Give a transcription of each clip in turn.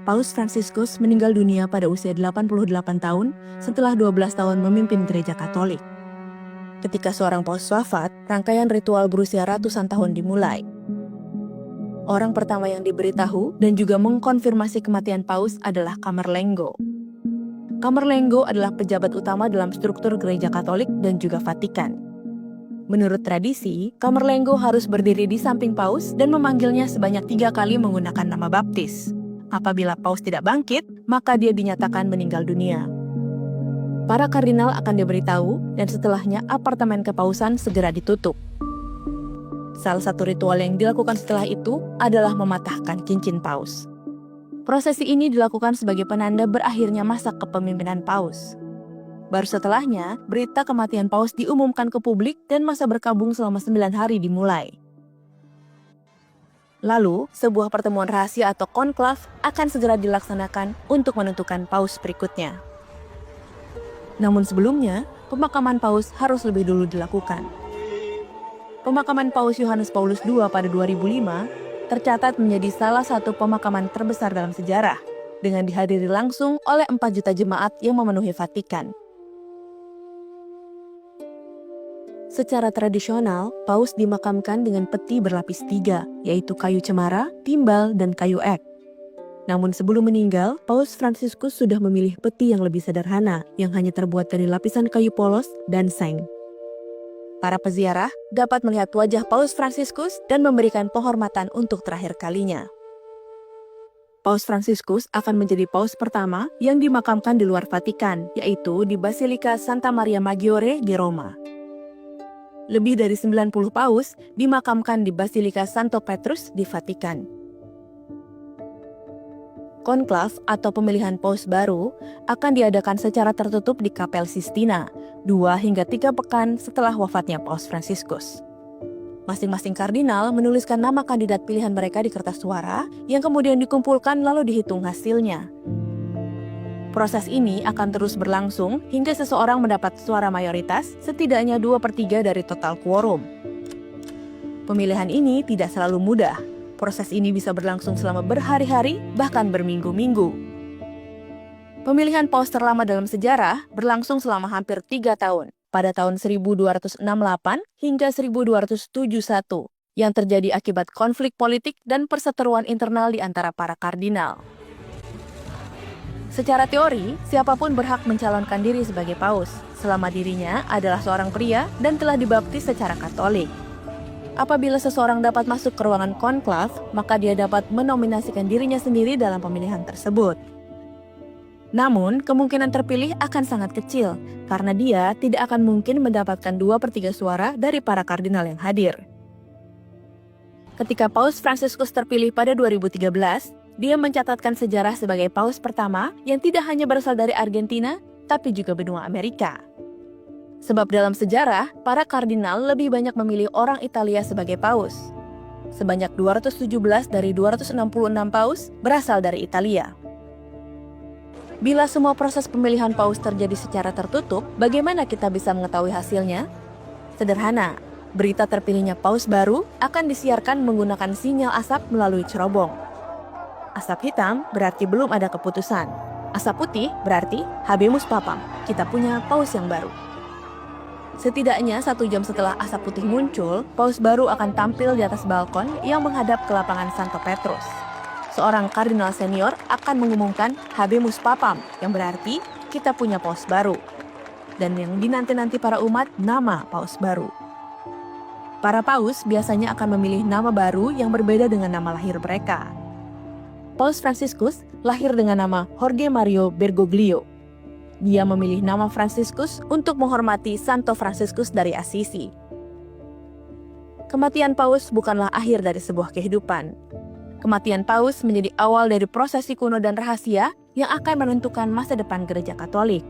Paus Fransiskus meninggal dunia pada usia 88 tahun setelah 12 tahun memimpin Gereja Katolik. Ketika seorang paus wafat, rangkaian ritual berusia ratusan tahun dimulai. Orang pertama yang diberitahu dan juga mengkonfirmasi kematian paus adalah Camerlengo. Camerlengo adalah pejabat utama dalam struktur Gereja Katolik dan juga Vatikan. Menurut tradisi, Camerlengo harus berdiri di samping paus dan memanggilnya sebanyak 3 kali menggunakan nama baptis. Apabila paus tidak bangkit, maka dia dinyatakan meninggal dunia. Para kardinal akan diberitahu dan setelahnya apartemen kepausan segera ditutup. Salah satu ritual yang dilakukan setelah itu adalah mematahkan cincin paus. Prosesi ini dilakukan sebagai penanda berakhirnya masa kepemimpinan paus. Baru setelahnya, berita kematian paus diumumkan ke publik dan masa berkabung selama 9 hari dimulai. Lalu, sebuah pertemuan rahasia atau konklav akan segera dilaksanakan untuk menentukan paus berikutnya. Namun sebelumnya, pemakaman paus harus lebih dulu dilakukan. Pemakaman Paus Yohanes Paulus II pada 2005 tercatat menjadi salah satu pemakaman terbesar dalam sejarah, dengan dihadiri langsung oleh 4 juta jemaat yang memenuhi Vatikan. Secara tradisional, paus dimakamkan dengan peti berlapis 3, yaitu kayu cemara, timbal, dan kayu ek. Namun sebelum meninggal, Paus Fransiskus sudah memilih peti yang lebih sederhana, yang hanya terbuat dari lapisan kayu polos dan seng. Para peziarah dapat melihat wajah Paus Fransiskus dan memberikan penghormatan untuk terakhir kalinya. Paus Fransiskus akan menjadi paus pertama yang dimakamkan di luar Vatikan, yaitu di Basilika Santa Maria Maggiore di Roma. Lebih dari 90 paus dimakamkan di Basilika Santo Petrus di Vatikan. Konklav atau pemilihan paus baru akan diadakan secara tertutup di Kapel Sistina, 2 hingga 3 pekan setelah wafatnya Paus Fransiskus. Masing-masing kardinal menuliskan nama kandidat pilihan mereka di kertas suara yang kemudian dikumpulkan lalu dihitung hasilnya. Proses ini akan terus berlangsung hingga seseorang mendapat suara mayoritas setidaknya 2/3 dari total quorum. Pemilihan ini tidak selalu mudah. Proses ini bisa berlangsung selama berhari-hari, bahkan berminggu-minggu. Pemilihan paus terlama dalam sejarah berlangsung selama hampir 3 tahun, pada tahun 1268 hingga 1271, yang terjadi akibat konflik politik dan perseteruan internal di antara para kardinal. Secara teori, siapapun berhak mencalonkan diri sebagai paus, selama dirinya adalah seorang pria dan telah dibaptis secara Katolik. Apabila seseorang dapat masuk ke ruangan konklav, maka dia dapat menominasikan dirinya sendiri dalam pemilihan tersebut. Namun, kemungkinan terpilih akan sangat kecil, karena dia tidak akan mungkin mendapatkan 2/3 suara dari para kardinal yang hadir. Ketika Paus Fransiskus terpilih pada 2013, dia mencatatkan sejarah sebagai paus pertama yang tidak hanya berasal dari Argentina, tapi juga benua Amerika. Sebab dalam sejarah, para kardinal lebih banyak memilih orang Italia sebagai paus. Sebanyak 217 dari 266 paus berasal dari Italia. Bila semua proses pemilihan paus terjadi secara tertutup, bagaimana kita bisa mengetahui hasilnya? Sederhana, berita terpilihnya paus baru akan disiarkan menggunakan sinyal asap melalui cerobong. Asap hitam berarti belum ada keputusan. Asap putih berarti habemus papam, kita punya paus yang baru. Setidaknya 1 jam setelah asap putih muncul, paus baru akan tampil di atas balkon yang menghadap ke lapangan Santo Petrus. Seorang kardinal senior akan mengumumkan habemus papam, yang berarti kita punya paus baru. Dan yang dinanti-nanti para umat, nama paus baru. Para paus biasanya akan memilih nama baru yang berbeda dengan nama lahir mereka. Paus Fransiskus lahir dengan nama Jorge Mario Bergoglio. Dia memilih nama Fransiskus untuk menghormati Santo Fransiskus dari Assisi. Kematian paus bukanlah akhir dari sebuah kehidupan. Kematian paus menjadi awal dari prosesi kuno dan rahasia yang akan menentukan masa depan Gereja Katolik.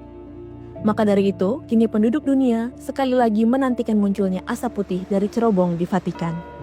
Maka dari itu, kini penduduk dunia sekali lagi menantikan munculnya asap putih dari cerobong di Vatikan.